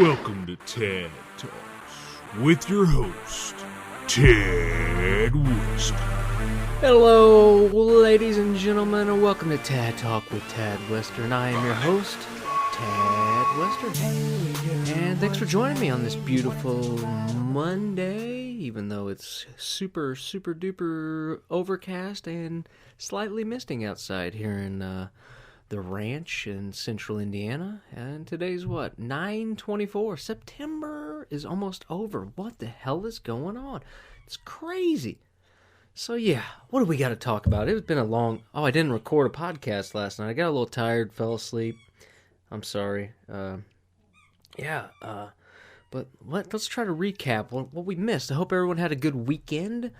Welcome to Tad Talks with your host, Tad West. Hello, ladies and gentlemen, and welcome to Tad Talk with Tad Western. I am your host, Tad Western. And thanks for joining me on this beautiful Monday, even though it's super duper overcast and slightly misting outside here in the ranch in central Indiana. And today's what? 9/24. September is almost over. What the hell is going on? It's crazy. So yeah, what do we got to talk about? It's been a long... I didn't record a podcast last night. I got a little tired, fell asleep. I'm sorry. But let's try to recap what we missed. I hope everyone had a good weekend,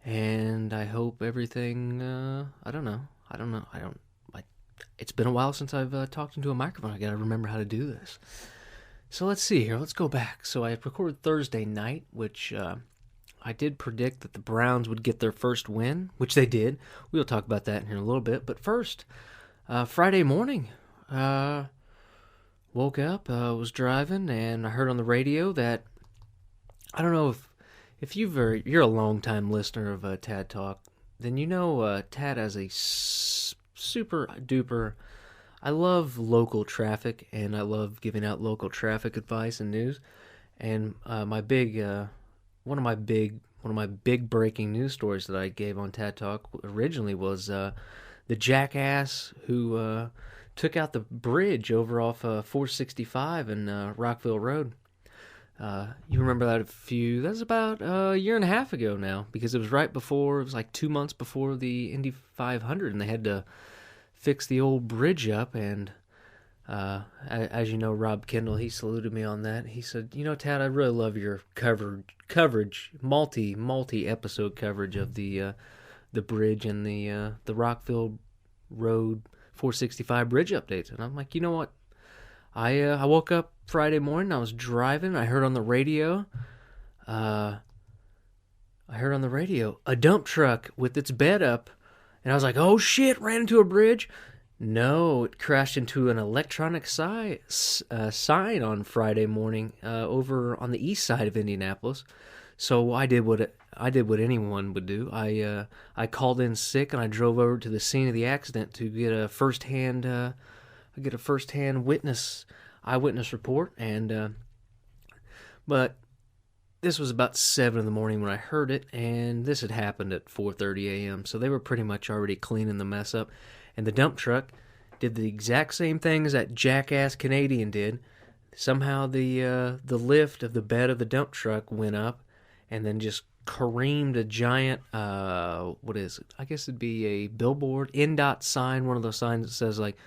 and I hope everything... I don't know. It's been a while since I've talked into a microphone. I got to remember how to do this. So let's see here. Let's go back. So I recorded Thursday night, which... I did predict that the Browns would get their first win, which they did. We'll talk about that in here in a little bit. But first, Friday morning, woke up, was driving, and I heard on the radio that, I don't know if you're a long-time listener of Tad Talk, then you know Tad has a super duper, I love local traffic, and I love giving out local traffic advice and news. And one of my big breaking news stories that I gave on Tad Talk originally was the jackass who took out the bridge over off 465 in Rockville Road. You remember that that was about a year and a half ago now, because it was like 2 months before the Indy 500, and they had to fix the old bridge up. And as you know, Rob Kendall, he saluted me on that. He said, Tad, I really love your coverage, multi-episode coverage of the bridge and the Rockville Road 465 bridge updates. And I'm like, you know what? I woke up Friday morning, I was driving, I heard on the radio, a dump truck with its bed up, and I was like, oh shit, ran into a bridge. No, it crashed into an electronic sign on Friday morning over on the east side of Indianapolis. So I did what anyone would do. I called in sick, and I drove over to the scene of the accident to get a firsthand eyewitness report. And but this was about 7 in the morning when I heard it, and this had happened at 4:30 a.m. So they were pretty much already cleaning the mess up. And the dump truck did the exact same thing as that jackass Canadian did. Somehow the lift of the bed of the dump truck went up, and then just careened a giant, what is it? I guess it'd be a billboard, NDOT sign, one of those signs that says like,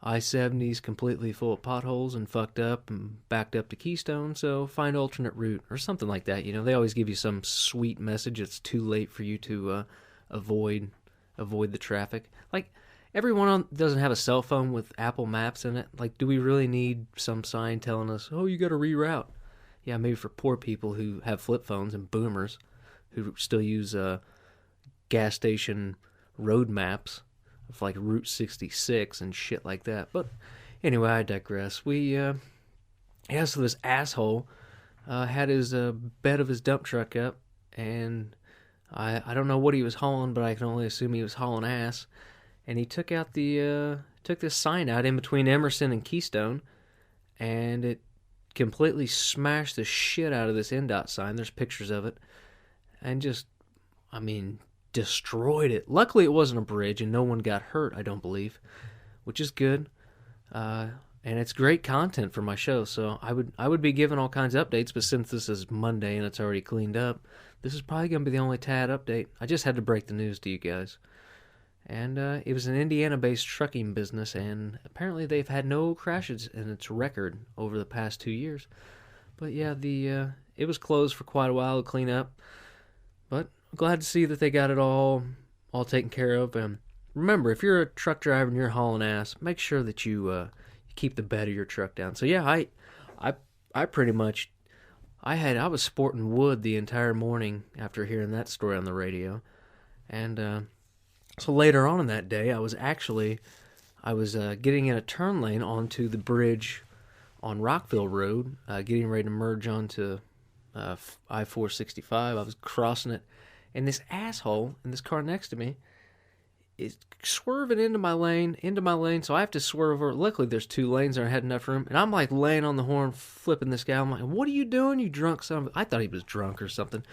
I-70's completely full of potholes and fucked up and backed up to Keystone, so find alternate route, or something like that. They always give you some sweet message. It's too late for you to avoid the traffic. Like, everyone doesn't have a cell phone with Apple Maps in it. Like, do we really need some sign telling us, oh, you gotta reroute? Yeah, maybe for poor people who have flip phones and boomers who still use gas station road maps of like Route 66 and shit like that. But anyway, I digress. So this asshole had his bed of his dump truck up, and I don't know what he was hauling, but I can only assume he was hauling ass. And he took out took this sign out in between Emerson and Keystone, and it completely smashed the shit out of this NDOT sign. There's pictures of it. And just, destroyed it. Luckily, it wasn't a bridge, and no one got hurt, I don't believe, which is good. And it's great content for my show, so I would be giving all kinds of updates, but since this is Monday and it's already cleaned up, this is probably going to be the only Tad update. I just had to break the news to you guys. And it was an Indiana-based trucking business, and apparently they've had no crashes in its record over the past 2 years. But yeah, it was closed for quite a while to clean up. But I'm glad to see that they got it all taken care of. And remember, if you're a truck driver and you're hauling ass, make sure that you keep the bed of your truck down. So yeah, I pretty much... I was sporting wood the entire morning after hearing that story on the radio. And so later on in that day, I was getting in a turn lane onto the bridge on Rockville Road, getting ready to merge onto I-465. I was crossing it, and this asshole in this car next to me is swerving into my lane, so I have to swerve over. Luckily, there's 2 lanes there. I had enough room, and I'm like laying on the horn, flipping this guy. I'm like, what are you doing, you drunk son of a... I thought he was drunk or something.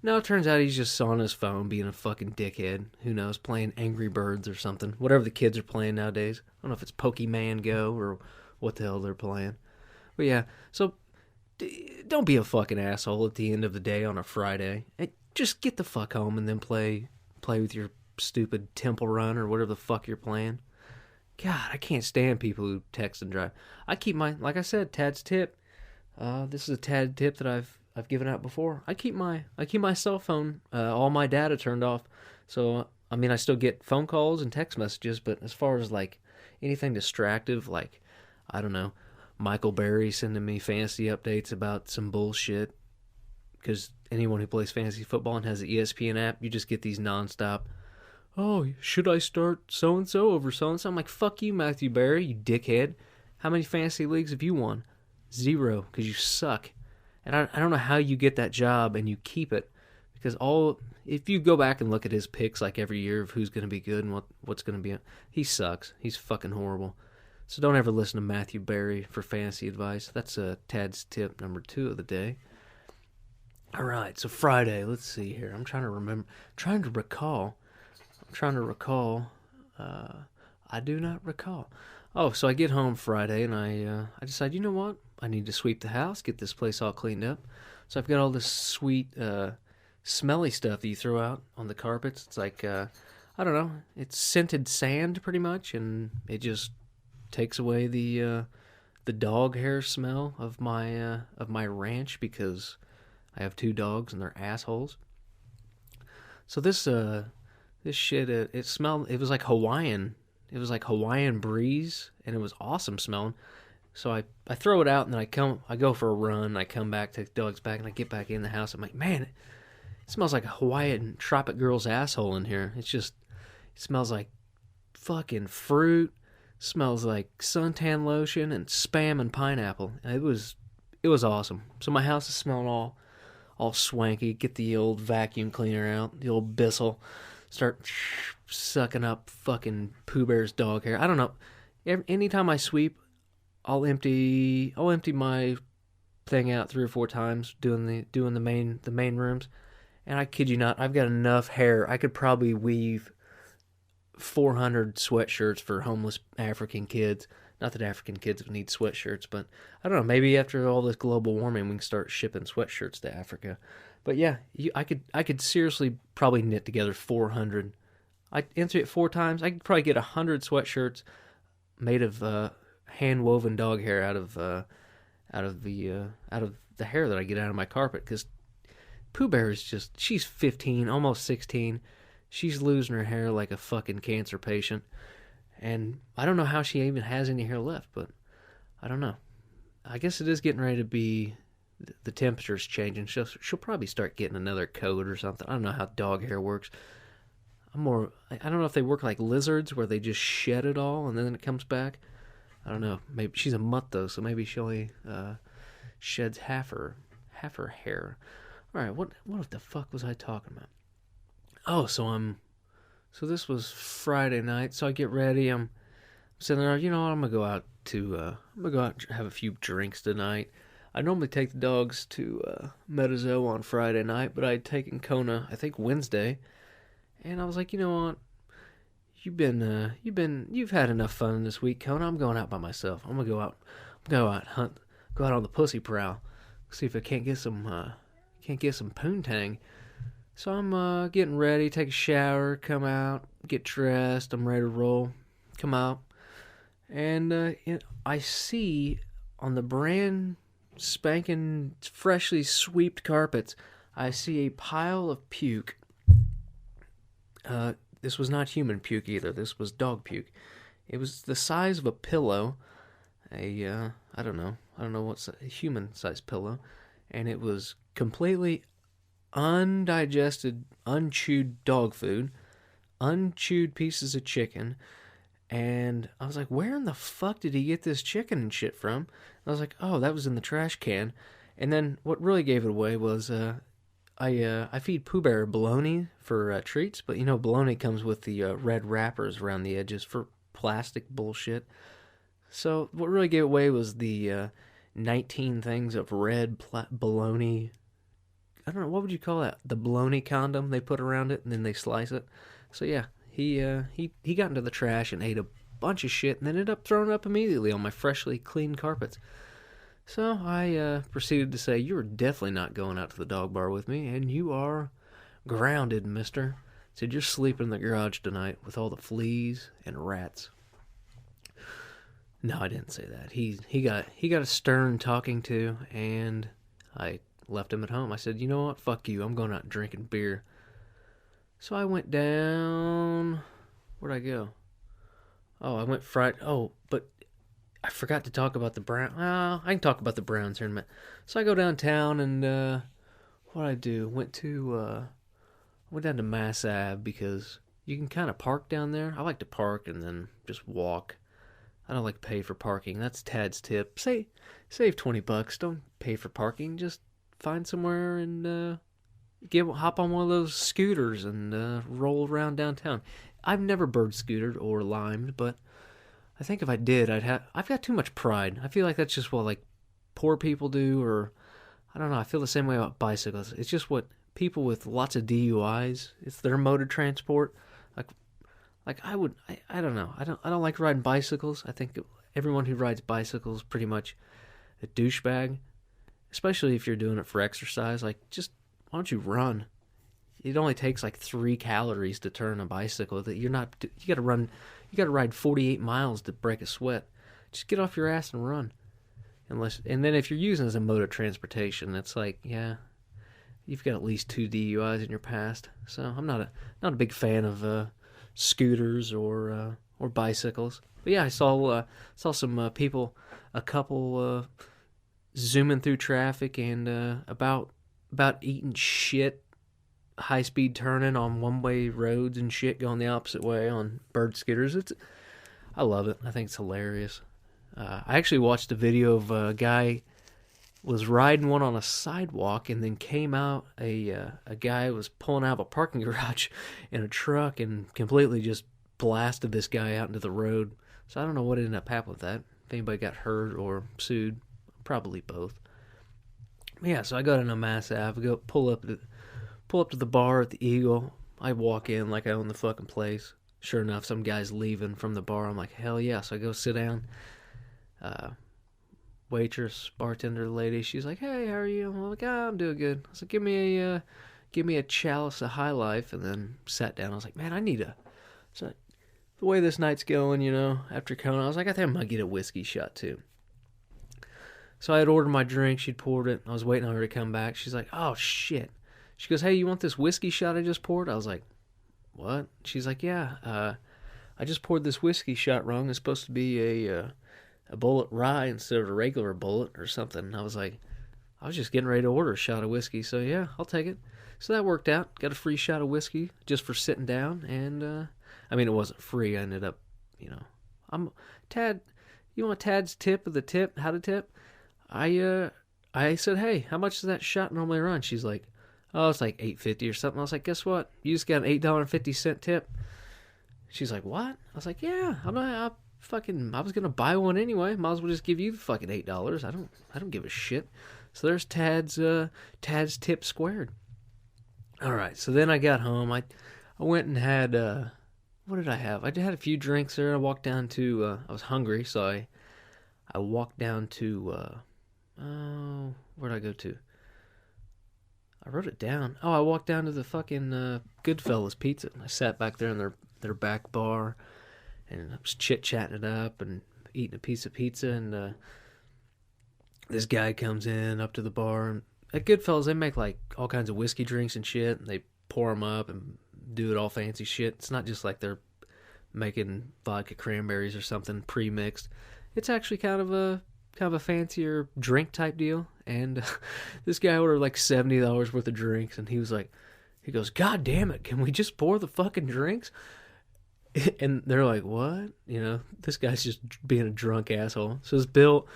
No, it turns out he's just on his phone, being a fucking dickhead. Who knows, playing Angry Birds or something. Whatever the kids are playing nowadays. I don't know if it's Pokemon Go or what the hell they're playing. But yeah, so don't be a fucking asshole at the end of the day on a Friday. Just get the fuck home and then play with your stupid Temple Run or whatever the fuck you're playing. God, I can't stand people who text and drive. I keep my, like I said, Tad's tip. This is a Tad tip that I've given out before. I keep my cell phone, all my data turned off. So I mean, I still get phone calls and text messages, but as far as like anything distractive, like I don't know, Michael Berry sending me fantasy updates about some bullshit. Because anyone who plays fantasy football and has the ESPN app, you just get these nonstop. Oh, should I start so-and-so over so-and-so? I'm like, fuck you, Matthew Berry, you dickhead. How many fantasy leagues have you won? 0, because you suck. And I don't know how you get that job and you keep it. Because if you go back and look at his picks like every year of who's going to be good and what's going to be, he sucks. He's fucking horrible. So don't ever listen to Matthew Berry for fantasy advice. That's Tad's tip number 2 of the day. All right, so Friday, let's see here. I'm trying to recall. I do not recall. Oh, so I get home Friday, and I decide, you know what? I need to sweep the house, get this place all cleaned up. So I've got all this sweet, smelly stuff that you throw out on the carpets. It's like, I don't know, it's scented sand pretty much, and it just takes away the dog hair smell of my ranch because I have 2 dogs and they're assholes. So this shit, it smelled, it was like Hawaiian. It was like Hawaiian breeze, and it was awesome smelling. So I throw it out, and then I go for a run, I come back, take the dogs back, and I get back in the house. I'm like, man, it smells like a Hawaiian tropic girl's asshole in here. It smells like fucking fruit, smells like suntan lotion, and Spam and pineapple. It was awesome. So my house is smelling all swanky. Get the old vacuum cleaner out, the old Bissell. Start sucking up fucking Pooh Bear's dog hair. I don't know. Anytime I sweep, I'll empty my thing out 3 or 4 times doing the main rooms. And I kid you not, I've got enough hair. I could probably weave 400 sweatshirts for homeless African kids. Not that African kids would need sweatshirts, but I don't know. Maybe after all this global warming, we can start shipping sweatshirts to Africa. But yeah, I could seriously probably knit together 400. I empty it 4 times. I could probably get 100 sweatshirts made of hand woven dog hair out of the hair that I get out of my carpet. Because Pooh Bear is she's 15, almost 16. She's losing her hair like a fucking cancer patient. And I don't know how she even has any hair left, but I don't know. I guess it is getting ready to be, the temperature's changing. She'll probably start getting another coat or something. I don't know how dog hair works. I don't know if they work like lizards where they just shed it all and then it comes back. I don't know. Maybe she's a mutt though, so maybe she only sheds half her hair. All right, what the fuck was I talking about? Oh, so this was Friday night. So I get ready. I'm sitting there. You know what? I'm gonna go out and have a few drinks tonight. I normally take the dogs to Metazo on Friday night, but I'd taken Kona, I think Wednesday, and I was like, you know what? You've had enough fun this week, Kona. I'm going out by myself. I'm gonna go out on the pussy prowl, see if I can't get some poontang. So I'm getting ready, take a shower, come out, get dressed. I'm ready to roll. Come out, and I see on the brand spanking, freshly swept carpets, I see a pile of puke. This was not human puke either. This was dog puke. It was the size of a pillow. I don't know what's a human-sized pillow, and it was completely undigested, unchewed dog food, unchewed pieces of chicken, And I was like, where in the fuck did he get this chicken and shit from? And I was like, oh, that was in the trash can. And then what really gave it away was I feed Pooh Bear bologna for treats, but bologna comes with the red wrappers around the edges for plastic bullshit. So what really gave it away was the 19 things of red bologna. I don't know, what would you call that? The bologna condom they put around it and then they slice it. So yeah, he got into the trash and ate a bunch of shit and then ended up throwing it up immediately on my freshly cleaned carpets. So I proceeded to say, you are definitely not going out to the dog bar with me, and you are grounded, mister. So you're sleeping in the garage tonight with all the fleas and rats. No, I didn't say that. He got a stern talking to, and I left him at home. I said, you know what? Fuck you. I'm going out and drinking beer. So I went down. Where'd I go? Oh, I went Friday. Oh, but I forgot to talk about the Browns. I can talk about the Browns here in a minute. So I go downtown and what I do? Went down to Mass Ave because you can kind of park down there. I like to park and then just walk. I don't like to pay for parking. That's Tad's tip. Save $20. Don't pay for parking. Just find somewhere and hop on one of those scooters and roll around downtown. I've never bird scootered or limed, but I think if I did, I've got too much pride. I feel like that's just what like poor people do, or I don't know. I feel the same way about bicycles. It's just what people with lots of DUIs. It's their mode of transport. Like I don't know. I don't like riding bicycles. I think everyone who rides bicycles is pretty much a douchebag, especially if you're doing it for exercise. Like, just why don't you run? It only takes like 3 calories to turn a bicycle. That you got to run. You got to ride 48 miles to break a sweat. Just get off your ass and run. And then if you're using it as a mode of transportation, it's like, yeah, you've got at least 2 DUIs in your past. So I'm not a big fan of scooters or bicycles. But yeah, I saw some people, a couple zooming through traffic and about eating shit, high speed turning on one way roads and shit, going the opposite way on bird scooters. I love it. I think it's hilarious. I actually watched a video of a guy was riding one on a sidewalk and then came out. A guy was pulling out of a parking garage in a truck and completely just blasted this guy out into the road. So I don't know what ended up happening with that. If anybody got hurt or sued, probably both. But yeah, so I go to Mass Ave, go pull up to the bar at the Eagle. I walk in like I own the fucking place. Sure enough, some guy's leaving from the bar. I'm like, hell yeah. So I go sit down. Waitress, bartender lady, she's like, hey, how are you? I'm like, I'm doing good. I was like, give me a chalice of High Life, and then sat down. I was like, man, so the way this night's going, after coming, I was like, I think I might get a whiskey shot too. So I had ordered my drink, she'd poured it, I was waiting on her to come back. She's like, oh shit. She goes, hey, you want this whiskey shot I just poured? I was like, what? She's like, yeah, I just poured this whiskey shot wrong. It's supposed to be a bullet rye instead of a regular bullet or something. And I was like, I was just getting ready to order a shot of whiskey, so yeah, I'll take it. So that worked out. Got a free shot of whiskey just for sitting down, and it wasn't free. I ended up, I'm Tad. You want Tad's tip of the tip? How to tip? I said, hey, how much does that shot normally run? She's like, oh, it's like $8.50 or something. I was like, guess what? You just got an $8.50 tip. She's like, what? I was like, yeah, I was gonna buy one anyway. Might as well just give you the fucking $8. I don't give a shit. So there's Tad's tip squared. All right. So then I got home. I went and had what did I have? I had a few drinks there. I walked down to I was hungry, so I walked down to where'd I go to? I wrote it down. Oh, I walked down to the fucking Goodfellas Pizza. I sat back there in their back bar. And I was chit-chatting it up and eating a piece of pizza. And this guy comes in up to the bar. And at Goodfellas, they make like all kinds of whiskey drinks and shit. And they pour them up and do it all fancy shit. It's not just like they're making vodka cranberries or something pre-mixed. It's actually kind of a fancier drink type deal. And this guy ordered like $70 worth of drinks. And he goes, God damn it, can we just pour the fucking drinks? And they're like, what? You know, this guy's just being a drunk asshole. So his bill,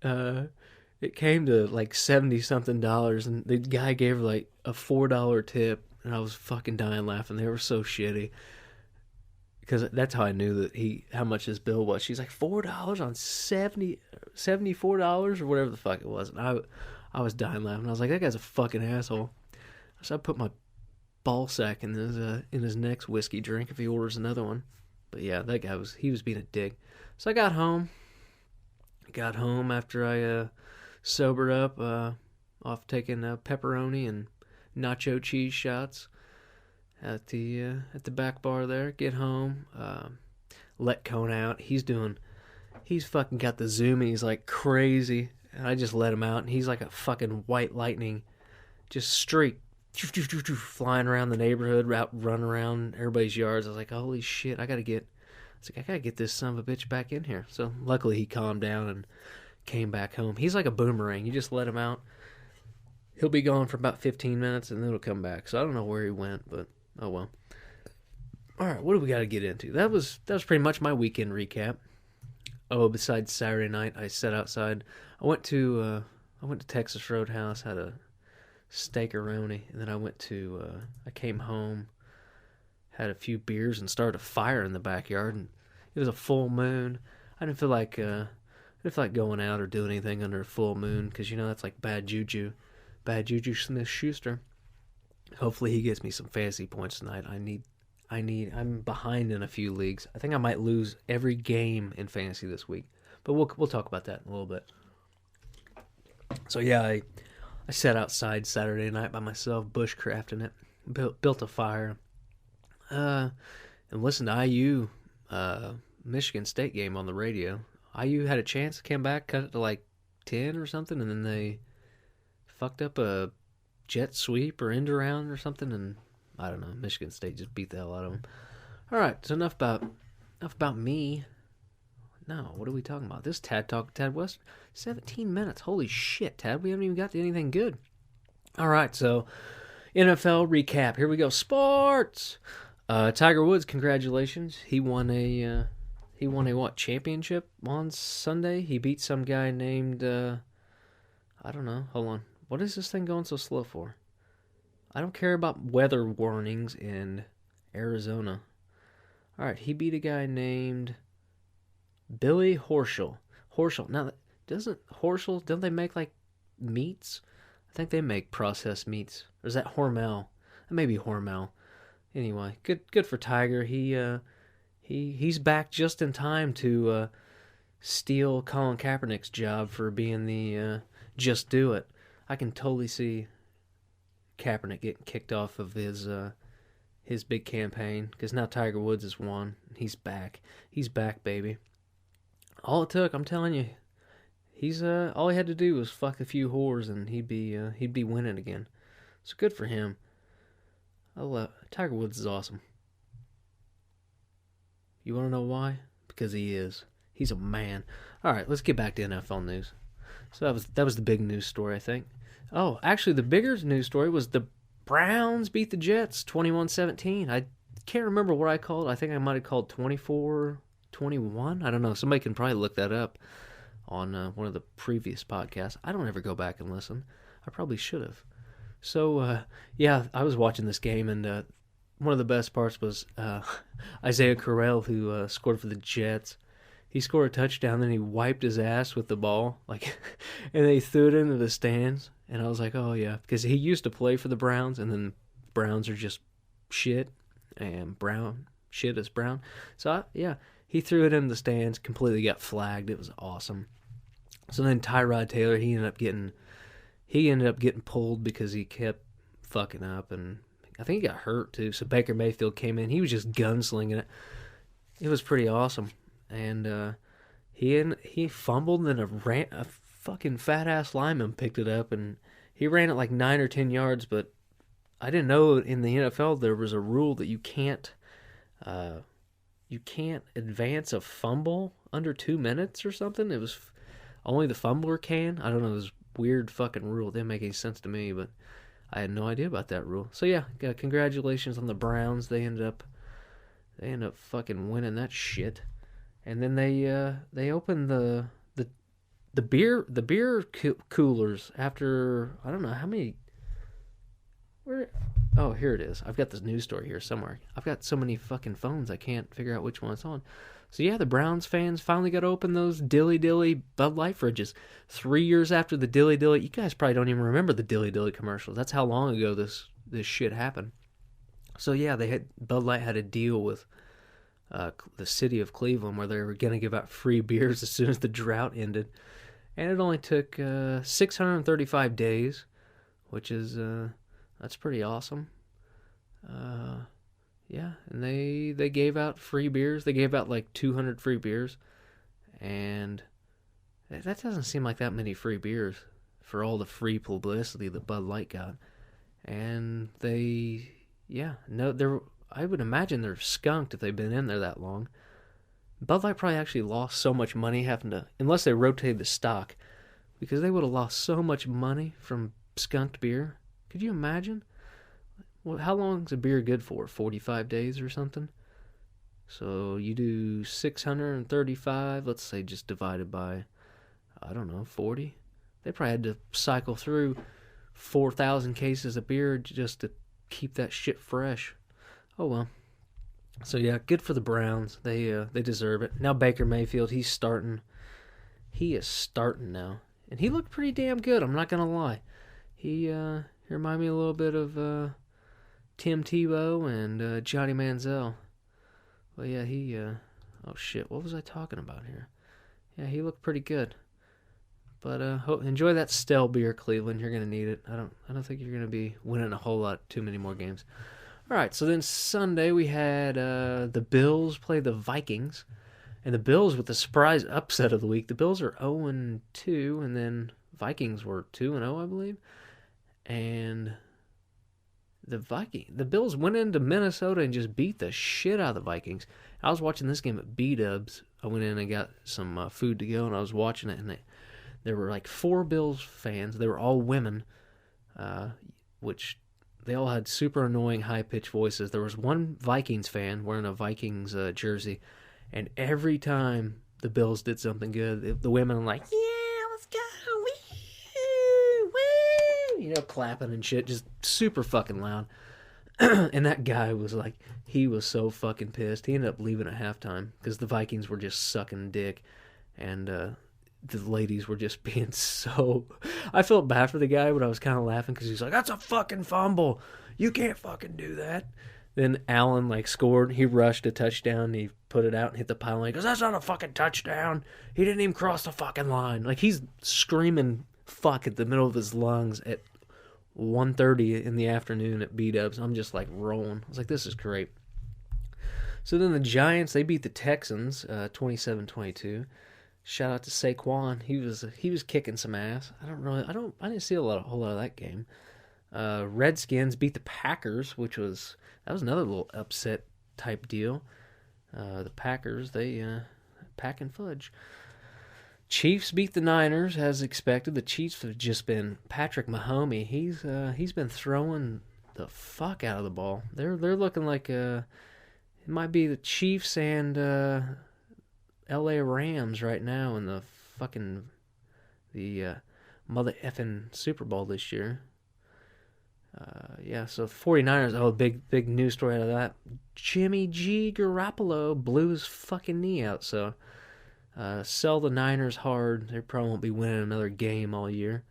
it came to like $70-something, and the guy gave her like a $4 tip, and I was fucking dying laughing. They were so shitty. Because that's how I knew that how much his bill was. She's like, $4 on $74 or whatever the fuck it was. And I was dying laughing. I was like, that guy's a fucking asshole. So I put my ball sack in his next whiskey drink if he orders another one. But yeah, that guy was being a dick. So I got home. After I sobered up off taking pepperoni and nacho cheese shots at the back bar there. Get home, let Cone out. He's fucking got the zoomies like crazy, and I just let him out, and he's like a fucking white lightning, just streak flying around the neighborhood, run around everybody's yards. I was like, holy shit, I gotta get this son of a bitch back in here. So luckily he calmed down and came back home. He's like a boomerang. You just let him out, he'll be gone for about 15 minutes, and then he'll come back. So I don't know where he went, but oh well. All right, what do we got to get into? That was pretty much my weekend recap. Oh, besides Saturday night, I sat outside. I went to Texas Roadhouse, had a steak-a-roni, and then I came home, had a few beers, and started a fire in the backyard. And it was a full moon. I didn't feel like going out or doing anything under a full moon, because you know that's like bad juju. Bad Juju Smith-Schuster. Hopefully he gets me some fantasy points tonight. I'm behind in a few leagues. I think I might lose every game in fantasy this week. But we'll talk about that in a little bit. So yeah, I sat outside Saturday night by myself, bushcrafting it. Built a fire. And listened to IU Michigan State game on the radio. IU had a chance, came back, cut it to like 10 or something, and then they fucked up a jet sweep or end around or something, and I don't know, Michigan State just beat the hell out of them. All right, so enough about me. No, what are we talking about? This Tad Talk with Tad West, 17 minutes. Holy shit, Tad, we haven't even got to anything good. All right, so NFL recap. Here we go. Sports. Tiger Woods, congratulations. He won a what, championship on Sunday? He beat some guy named I don't know. Hold on. What is this thing going so slow for? I don't care about weather warnings in Arizona. All right, he beat a guy named Billy Horschel. Now, don't they make like meats? I think they make processed meats. Or is that Hormel? It may be Hormel. Anyway, good for Tiger. He's back just in time to steal Colin Kaepernick's job for being the just do it. I can totally see Kaepernick getting kicked off of his big campaign, because now Tiger Woods has won. He's back. He's back, baby. All it took, I'm telling you, all he had to do was fuck a few whores, and he'd be winning again. So good for him. Tiger Woods is awesome. You want to know why? Because he is. He's a man. All right, let's get back to NFL news. So that was the big news story, I think. Oh, actually, the bigger news story was the Browns beat the Jets 21-17. I can't remember what I called. I think I might have called 24-21. I don't know. Somebody can probably look that up on one of the previous podcasts. I don't ever go back and listen. I probably should have. So, yeah, I was watching this game, and one of the best parts was Isaiah Correll, who scored for the Jets. He scored a touchdown, then he wiped his ass with the ball, and they threw it into the stands. And I was like, oh yeah, because he used to play for the Browns, and then Browns are just shit, and shit is brown. So he threw it in the stands, completely got flagged. It was awesome. So then Tyrod Taylor, he ended up getting pulled because he kept fucking up, and I think he got hurt too. So Baker Mayfield came in, he was just gunslinging it. It was pretty awesome. And he fumbled, and then a fucking fat-ass lineman picked it up, and he ran it like 9 or 10 yards, but I didn't know in the NFL there was a rule that you can't advance a fumble under 2 minutes or something. It was only the fumbler can. I don't know, this weird fucking rule. It didn't make any sense to me, but I had no idea about that rule. So yeah, congratulations on the Browns. They ended up They end up fucking winning that shit. And then they opened the beer coolers after, I don't know how many. Where? Oh, here it is. I've got this news story here somewhere. I've got so many fucking phones I can't figure out which one it's on. So yeah, the Browns fans finally got to open those Dilly Dilly Bud Light fridges. 3 years after the Dilly Dilly, you guys probably don't even remember the Dilly Dilly commercials. That's how long ago this shit happened. So yeah, Bud Light had a deal with the city of Cleveland where they were going to give out free beers as soon as the drought ended. And it only took 635 days, which is that's pretty awesome. Yeah, and they gave out free beers. They gave out like 200 free beers, and that doesn't seem like that many free beers for all the free publicity that Bud Light got. And I would imagine they're skunked if they've been in there that long. Bud Light probably actually lost so much money unless they rotated the stock, because they would have lost so much money from skunked beer. Could you imagine? Well, how long is a beer good for? 45 days or something? So you do 635, let's say, just divided by, I don't know, 40? They probably had to cycle through 4,000 cases of beer just to keep that shit fresh. Oh well. So yeah, good for the Browns. They deserve it. Now Baker Mayfield, he's starting. He is starting now. And he looked pretty damn good, I'm not going to lie. He reminded me a little bit of Tim Tebow and Johnny Manziel. Well, yeah, oh shit, what was I talking about here? Yeah, he looked pretty good. But enjoy that Stell beer, Cleveland. You're gonna need it. I don't think you're gonna be winning a whole lot, too many more games. All right, so then Sunday we had the Bills play the Vikings, and the Bills with the surprise upset of the week. The Bills are 0-2, and then Vikings were 2-0, I believe, and the Bills went into Minnesota and just beat the shit out of the Vikings. I was watching this game at B-Dubs. I went in and got some food to go, and I was watching it, and there were like 4 Bills fans. They were all women, which they all had super annoying high-pitched voices. There was one Vikings fan wearing a Vikings jersey, and every time the Bills did something good, the women were like, yeah, let's go, woo, woo, you know, clapping and shit, just super fucking loud. And that guy was like, he was so fucking pissed. He ended up leaving at halftime because the Vikings were just sucking dick, and the ladies were just being so... I felt bad for the guy, but I was kind of laughing because he's like, that's a fucking fumble. You can't fucking do that. Then Allen, scored. He rushed a touchdown. He put it out and hit the pylon. He goes, that's not a fucking touchdown. He didn't even cross the fucking line. He's screaming fuck at the middle of his lungs at 1:30 in the afternoon at B-Dubs. I'm just, rolling. I was like, this is great. So then the Giants, they beat the Texans 27-22. Shout out to Saquon. He was kicking some ass. I didn't see a whole lot of that game. Redskins beat the Packers, that was another little upset type deal. The Packers, they packing fudge. Chiefs beat the Niners as expected. The Chiefs have just been Patrick Mahomes. He's been throwing the fuck out of the ball. They're looking like it might be the Chiefs and LA Rams right now in the mother effing Super Bowl this year. So 49ers, big news story out of that. Jimmy G. Garoppolo blew his fucking knee out, so sell the Niners hard. They probably won't be winning another game all year.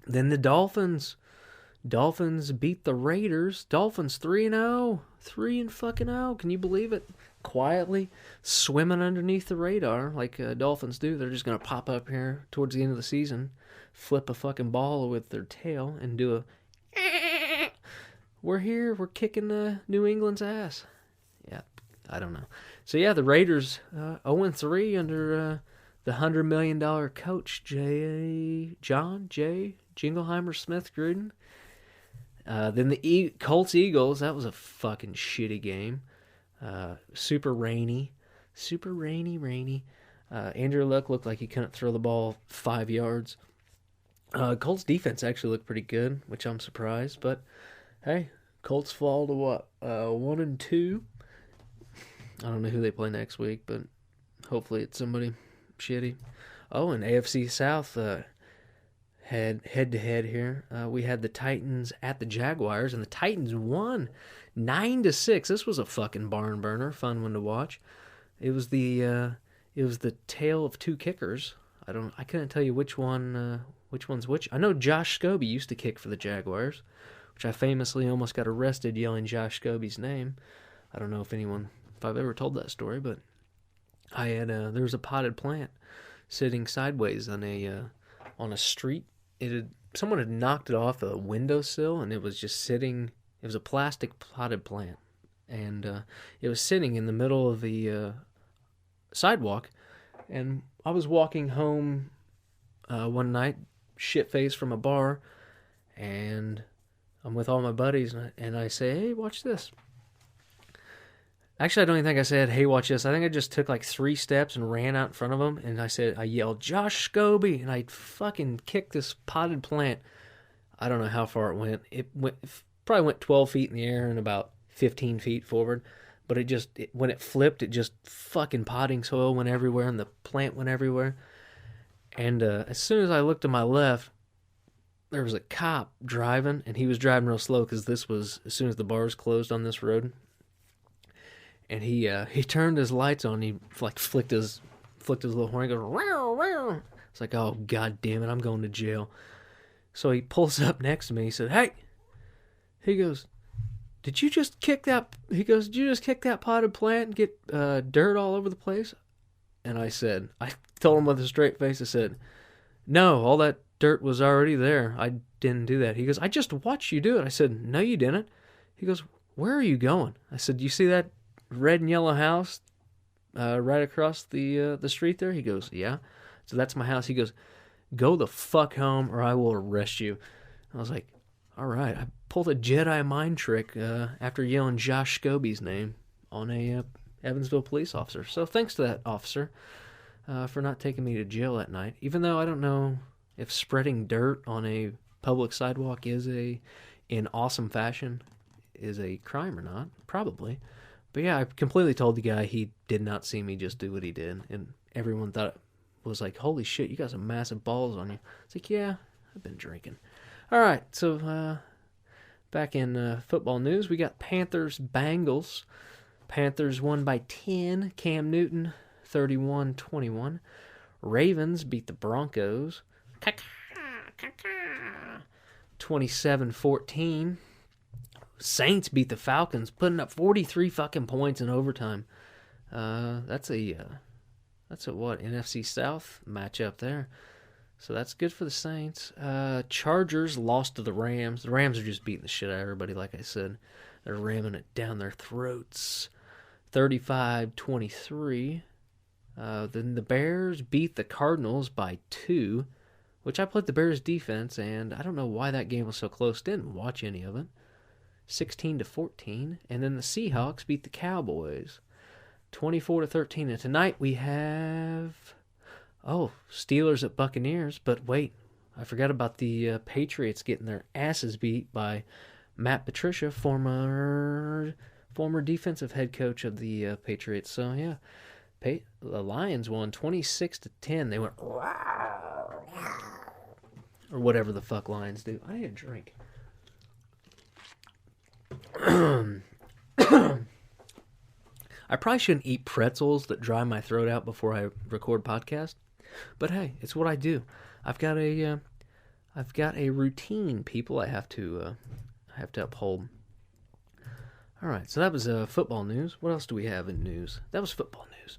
Then the Dolphins beat the Raiders. Dolphins 3-0. 3-0. Can you believe it? Quietly swimming underneath the radar like Dolphins do. They're just going to pop up here towards the end of the season, flip a fucking ball with their tail, and do a we're here, we're kicking New England's ass. Yeah, I don't know. So yeah, the Raiders 0-3 under the $100 million coach John J. Jingleheimer Smith Gruden. Then the Colts Eagles, that was a fucking shitty game. Super rainy. Andrew Luck looked like he couldn't throw the ball 5 yards. Colts defense actually looked pretty good, which I'm surprised. But hey, Colts fall to what? 1-2. I don't know who they play next week, but hopefully it's somebody shitty. Oh, and AFC South had head-to-head here. We had the Titans at the Jaguars, and the Titans won 9-6. This was a fucking barn burner, fun one to watch. It was the tale of two kickers. I couldn't tell you which one's which. I know Josh Scobie used to kick for the Jaguars, which I famously almost got arrested yelling Josh Scobie's name. I don't know if I've ever told that story, but there was a potted plant sitting sideways on a street. Someone had knocked it off a windowsill, and it was just sitting. It was a plastic potted plant, and it was sitting in the middle of the sidewalk. And I was walking home one night, shit-faced from a bar, and I'm with all my buddies, and I say, "Hey, watch this." Actually, I don't even think I said, "Hey, watch this." I think I just took like 3 steps and ran out in front of him, and I yelled, "Josh Scobie," and I fucking kicked this potted plant. I don't know how far it went. Probably went 12 feet in the air and about 15 feet forward. But when it flipped, it just fucking potting soil went everywhere, and the plant went everywhere. And as soon as I looked to my left, there was a cop driving, and he was driving real slow because this was as soon as the bars closed on this road. And he turned his lights on. He like flicked his little horn. He goes, "Row, row." It's like, oh god damn it, I'm going to jail. So he pulls up next to me. He said, "Hey," he goes, "Did you just kick that?" He goes, "Did you just kick that potted plant and get dirt all over the place?" And I told him with a straight face. I said, "No, all that dirt was already there. I didn't do that." He goes, "I just watched you do it." I said, "No, you didn't." He goes, "Where are you going?" I said, "You see that red and yellow house right across the street there?" He goes, "Yeah." So that's my house. He goes, "Go the fuck home or I will arrest you." I was like, all right. I pulled a Jedi mind trick after yelling Josh Scobie's name on a Evansville police officer. So thanks to that officer for not taking me to jail that night, even though I don't know if spreading dirt on a public sidewalk in awesome fashion is a crime or not. Probably. But yeah, I completely told the guy he did not see me just do what he did. And everyone was like, "Holy shit, you got some massive balls on you." It's like, yeah, I've been drinking. All right, so back in football news, we got Panthers-Bengals. Panthers won by 10. Cam Newton, 31-21. Ravens beat the Broncos. 27-14. Saints beat the Falcons, putting up 43 fucking points in overtime. That's a NFC South matchup there. So that's good for the Saints. Chargers lost to the Rams. The Rams are just beating the shit out of everybody, like I said. They're ramming it down their throats. 35-23. Then the Bears beat the Cardinals by 2, which I played the Bears defense, and I don't know why that game was so close. Didn't watch any of it. 16-14. And then the Seahawks beat the Cowboys 24-13. And tonight we have Steelers at Buccaneers. But wait, I forgot about the Patriots getting their asses beat by Matt Patricia, former defensive head coach of the Patriots. So yeah, the Lions won 26-10. They went or whatever the fuck Lions do. I need a drink. I probably shouldn't eat pretzels that dry my throat out before I record podcast, but hey, it's what I do. I've got a routine, people. I have to uphold. All right, so that was football news. What else do we have in news? That was football news.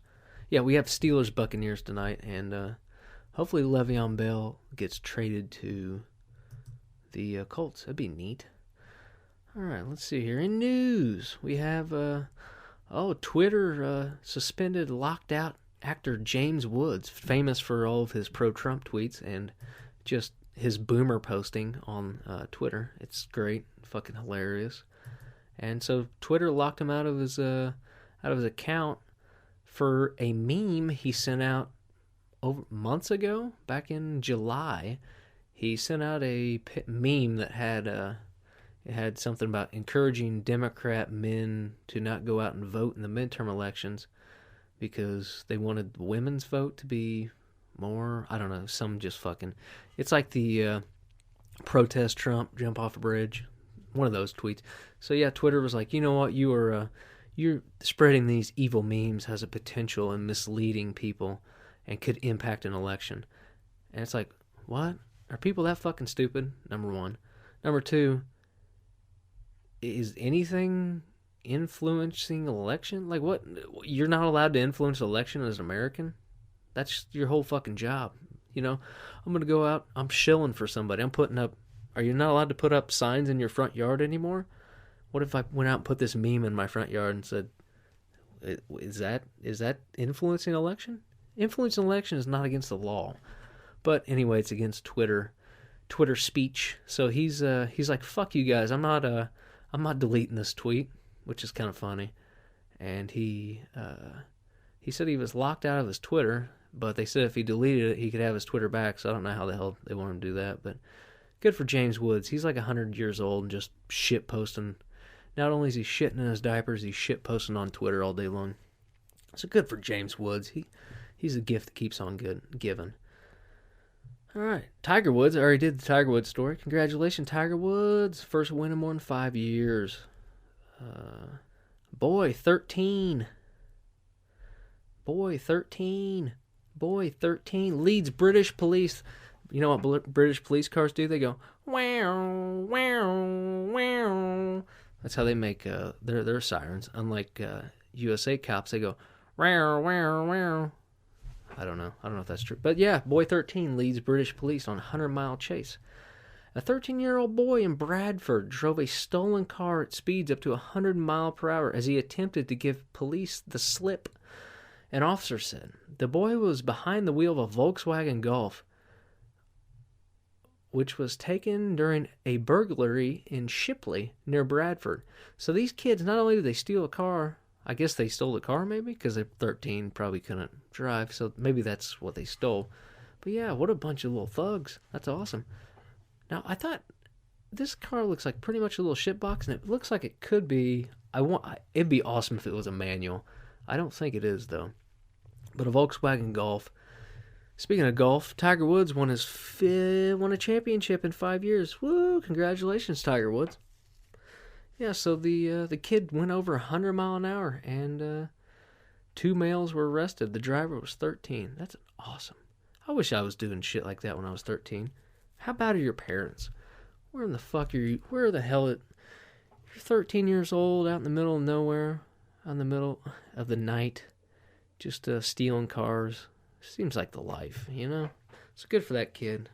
Yeah, we have Steelers Buccaneers tonight, and hopefully Le'Veon Bell gets traded to the Colts. That'd be neat. All right, let's see here. In news, we have, Twitter suspended, locked out actor James Woods, famous for all of his pro-Trump tweets and just his boomer posting on Twitter. It's great, fucking hilarious. And so Twitter locked him out of his account for a meme he sent out months ago, back in July. He sent out a meme that had It had something about encouraging Democrat men to not go out and vote in the midterm elections because they wanted the women's vote to be more, I don't know, some just fucking... It's like the protest Trump, jump off a bridge. One of those tweets. So yeah, Twitter was like, you know what, you're spreading these evil memes has a potential in misleading people and could impact an election. And it's like, what? Are people that fucking stupid? Number one. Number two, is anything influencing election? Like, what? You're not allowed to influence election as an American? That's your whole fucking job. You know, I'm going to go out, I'm shilling for somebody. I'm putting up, are you not allowed to put up signs in your front yard anymore? What if I went out and put this meme in my front yard and said, is that influencing election? Influencing election is not against the law. But anyway, it's against Twitter speech. So he's like, fuck you guys. I'm not deleting this tweet, which is kind of funny. And he said he was locked out of his Twitter, but they said if he deleted it, he could have his Twitter back. So I don't know how the hell they want him to do that, but good for James Woods. He's like 100 years old and just shit posting. Not only is he shitting in his diapers, he's shit posting on Twitter all day long. So good for James Woods. He's a gift that keeps on giving. All right, Tiger Woods. I already did the Tiger Woods story. Congratulations, Tiger Woods. First win in more than 5 years. Boy 13 leads British police. You know what British police cars do? They go, wow, wow, wow. That's how they make their sirens. Unlike USA cops, they go, wow, wow, wow. I don't know if that's true. But yeah, boy 13 leads British police on a 100-mile chase. A 13-year-old boy in Bradford drove a stolen car at speeds up to 100 miles per hour as he attempted to give police the slip. An officer said the boy was behind the wheel of a Volkswagen Golf, which was taken during a burglary in Shipley near Bradford. So these kids, not only did they steal a car, I guess they stole the car maybe because they're 13, probably couldn't drive, so maybe that's what they stole. But yeah, what a bunch of little thugs. That's awesome. Now, I thought this car looks like pretty much a little shitbox, and it looks like it could be... It'd be awesome if it was a manual. I don't think it is, though. But a Volkswagen Golf. Speaking of golf, Tiger Woods won a championship in 5 years. Woo! Congratulations, Tiger Woods. Yeah, so the kid went over 100 miles an hour, and 2 males were arrested. The driver was 13. That's awesome. I wish I was doing shit like that when I was 13. How bad are your parents? Where in the fuck are you? Where the hell you're 13 years old, out in the middle of nowhere, out in the middle of the night, just stealing cars. Seems like the life, you know? So good for that kid.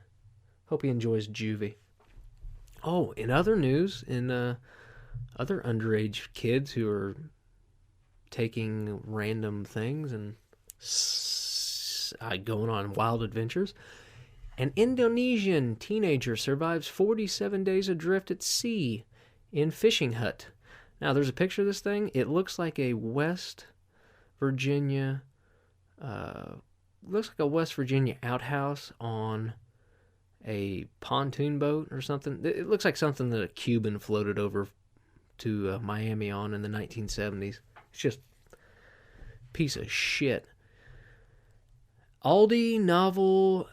Hope he enjoys juvie. Oh, in other news, other underage kids who are taking random things and going on wild adventures. An Indonesian teenager survives 47 days adrift at sea in fishing hut. Now, there's a picture of this thing. It looks like a West Virginia outhouse on a pontoon boat or something. It looks like something that a Cuban floated over to Miami on in the 1970s. It's just a piece of shit. Aldi Novel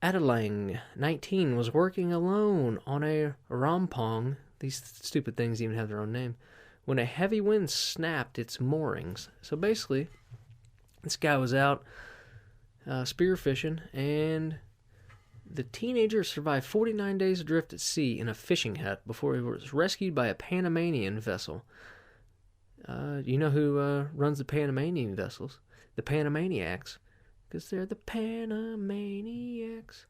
Adelang, 19, was working alone on a rompong. These stupid things even have their own name. When a heavy wind snapped its moorings. So basically, this guy was out spearfishing, and the teenager survived 49 days adrift at sea in a fishing hut before he was rescued by a Panamanian vessel. You know who runs the Panamanian vessels? The Panamaniacs. Because they're the Panamaniacs.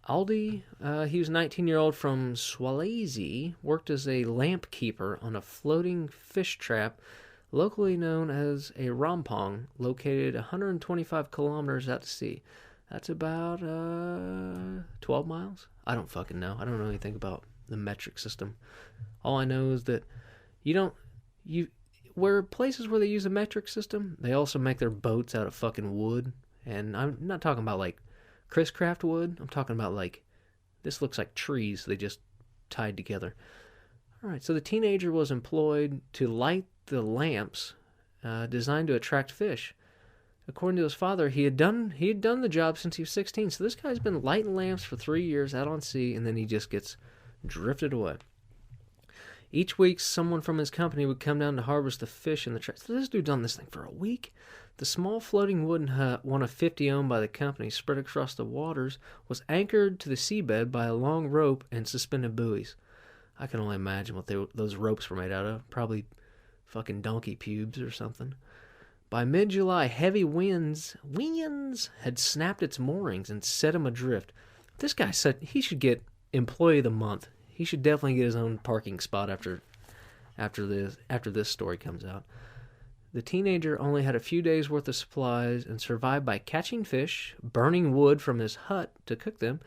Aldi, he was a 19-year-old from Swalesi, worked as a lamp keeper on a floating fish trap locally known as a rompong, located 125 kilometers out to sea. That's about 12 miles? I don't fucking know. I don't know anything about the metric system. All I know is that where places where they use a metric system, they also make their boats out of fucking wood. And I'm not talking about like Chris Craft wood. I'm talking about like, this looks like trees they just tied together. All right, so the teenager was employed to light the lamps designed to attract fish. According to his father, he had done the job since he was 16. So this guy's been lighting lamps for 3 years out on sea, and then he just gets drifted away. Each week, someone from his company would come down to harvest the fish in the trash. So this dude done this thing for a week. The small floating wooden hut, one of 50 owned by the company, spread across the waters, was anchored to the seabed by a long rope and suspended buoys. I can only imagine what those ropes were made out of. Probably fucking donkey pubes or something. By mid-July, heavy winds had snapped its moorings and set him adrift. This guy said he should get Employee of the Month. He should definitely get his own parking spot after this story comes out. The teenager only had a few days' worth of supplies and survived by catching fish, burning wood from his hut to cook them,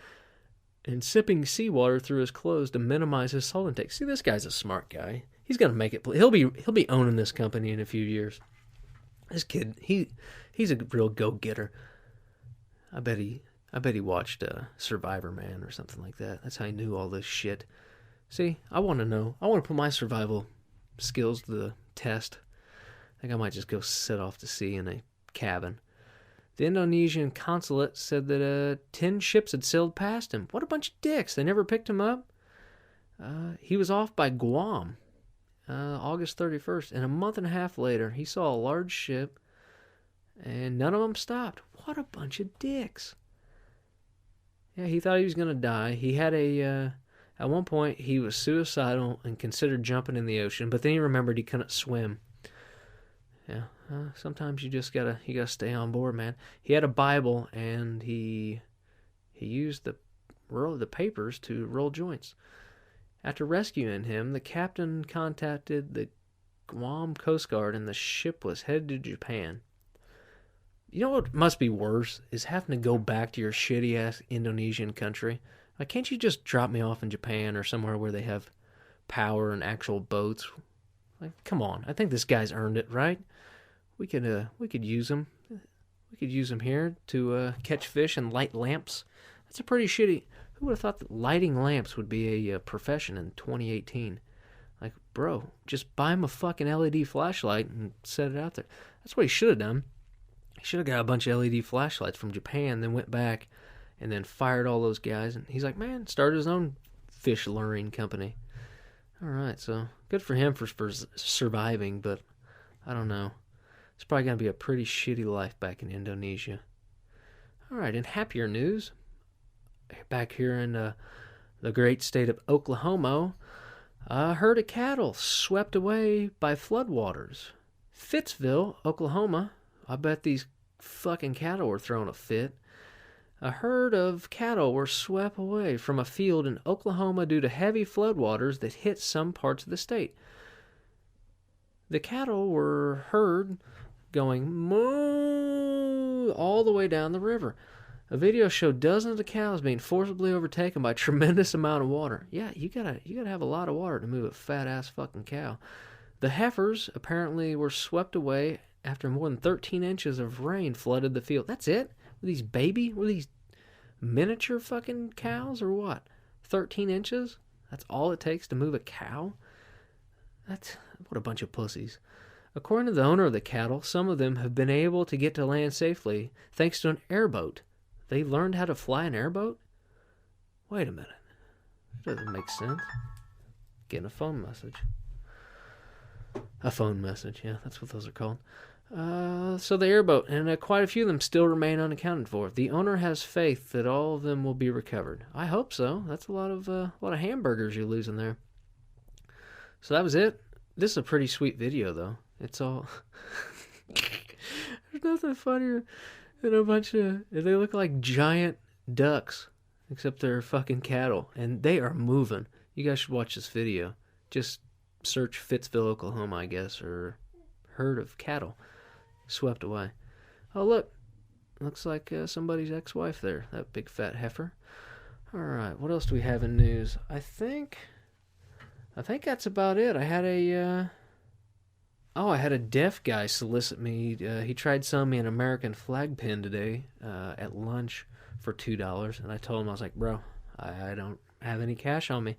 and sipping seawater through his clothes to minimize his salt intake. See, this guy's a smart guy. He's gonna make it. He'll be owning this company in a few years. This kid, he's a real go-getter. I bet he watched Survivor Man or something like that. That's how he knew all this shit. See, I want to know. I want to put my survival skills to the test. I think I might just go sit off to sea in a cabin. The Indonesian consulate said that 10 ships had sailed past him. What a bunch of dicks. They never picked him up. He was off by Guam, August 31st. And a month and a half later, he saw a large ship, and none of them stopped. What a bunch of dicks. Yeah, he thought he was going to die. He had at one point, he was suicidal and considered jumping in the ocean, but then he remembered he couldn't swim. Yeah, sometimes you gotta stay on board, man. He had a Bible, and he used the papers to roll joints. After rescuing him, the captain contacted the Guam Coast Guard, and the ship was headed to Japan. You know what must be worse is having to go back to your shitty-ass Indonesian country. Like, can't you just drop me off in Japan or somewhere where they have power and actual boats? Like, come on. I think this guy's earned it, right? We could use him. We could use him here to catch fish and light lamps. That's a pretty shitty... Who would have thought that lighting lamps would be a profession in 2018? Like, bro, just buy him a fucking LED flashlight and set it out there. That's what he should have done. He should have got a bunch of LED flashlights from Japan, then went back and then fired all those guys. And he's like, man, started his own fish luring company. All right, so good for him for surviving, but I don't know. It's probably going to be a pretty shitty life back in Indonesia. All right, in happier news, back here in the great state of Oklahoma, a herd of cattle swept away by floodwaters. Fittsville, Oklahoma. I bet these fucking cattle were throwing a fit. A herd of cattle were swept away from a field in Oklahoma due to heavy floodwaters that hit some parts of the state. The cattle were heard going moo all the way down the river. A video showed dozens of cows being forcibly overtaken by a tremendous amount of water. Yeah, you gotta have a lot of water to move a fat-ass fucking cow. The heifers apparently were swept away after more than 13 inches of rain flooded the field. That's it? Were these miniature fucking cows or what? 13 inches? That's all it takes to move a cow? What a bunch of pussies. According to the owner of the cattle, some of them have been able to get to land safely thanks to an airboat. They learned how to fly an airboat? Wait a minute. That doesn't make sense. Getting a phone message. A phone message, yeah, that's what those are called. So the airboat, and quite a few of them still remain unaccounted for. The owner has faith that all of them will be recovered. I hope so. That's a lot of hamburgers you're losing there. So that was it. This is a pretty sweet video, though. It's all... There's nothing funnier than a bunch of... They look like giant ducks, except they're fucking cattle, and they are moving. You guys should watch this video. Just search Fittsville, Oklahoma, I guess, or herd of cattle swept away. Oh, look. Looks like somebody's ex-wife there, that big fat heifer. All right, what else do we have in news? I think that's about it. I had a deaf guy solicit me. He tried selling me an American flag pin today at lunch for $2, and I told him, I was like, bro, I don't have any cash on me.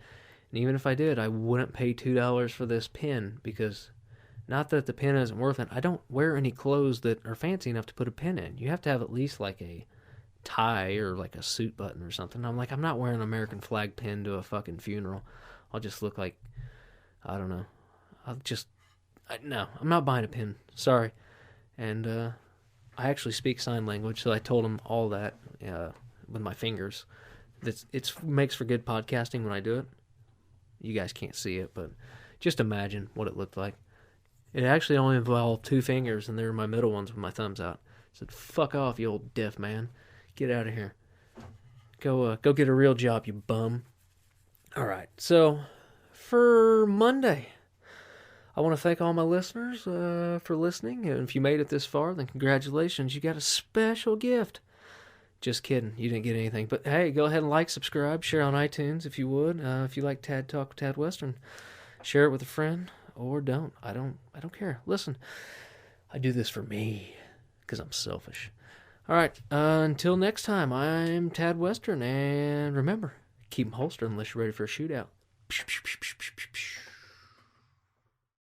And even if I did, I wouldn't pay $2 for this pin because, not that the pin isn't worth it, I don't wear any clothes that are fancy enough to put a pin in. You have to have at least like a tie or like a suit button or something. I'm like, I'm not wearing an American flag pin to a fucking funeral. I'll just look like, I don't know. No, I'm not buying a pin. Sorry. And I actually speak sign language, so I told him all that with my fingers. It makes for good podcasting when I do it. You guys can't see it, but just imagine what it looked like. It actually only involved 2 fingers, and they were my middle ones with my thumbs out. I said, fuck off, you old deaf man. Get out of here. Go get a real job, you bum. All right, so for Monday, I want to thank all my listeners for listening. And if you made it this far, then congratulations. You got a special gift. Just kidding. You didn't get anything. But hey, go ahead and like, subscribe, share on iTunes if you would. If you like Tad Talk with Tad Western, share it with a friend or don't. I don't care. Listen, I do this for me because I'm selfish. All right. Until next time, I'm Tad Western. And remember, keep them holstered unless you're ready for a shootout.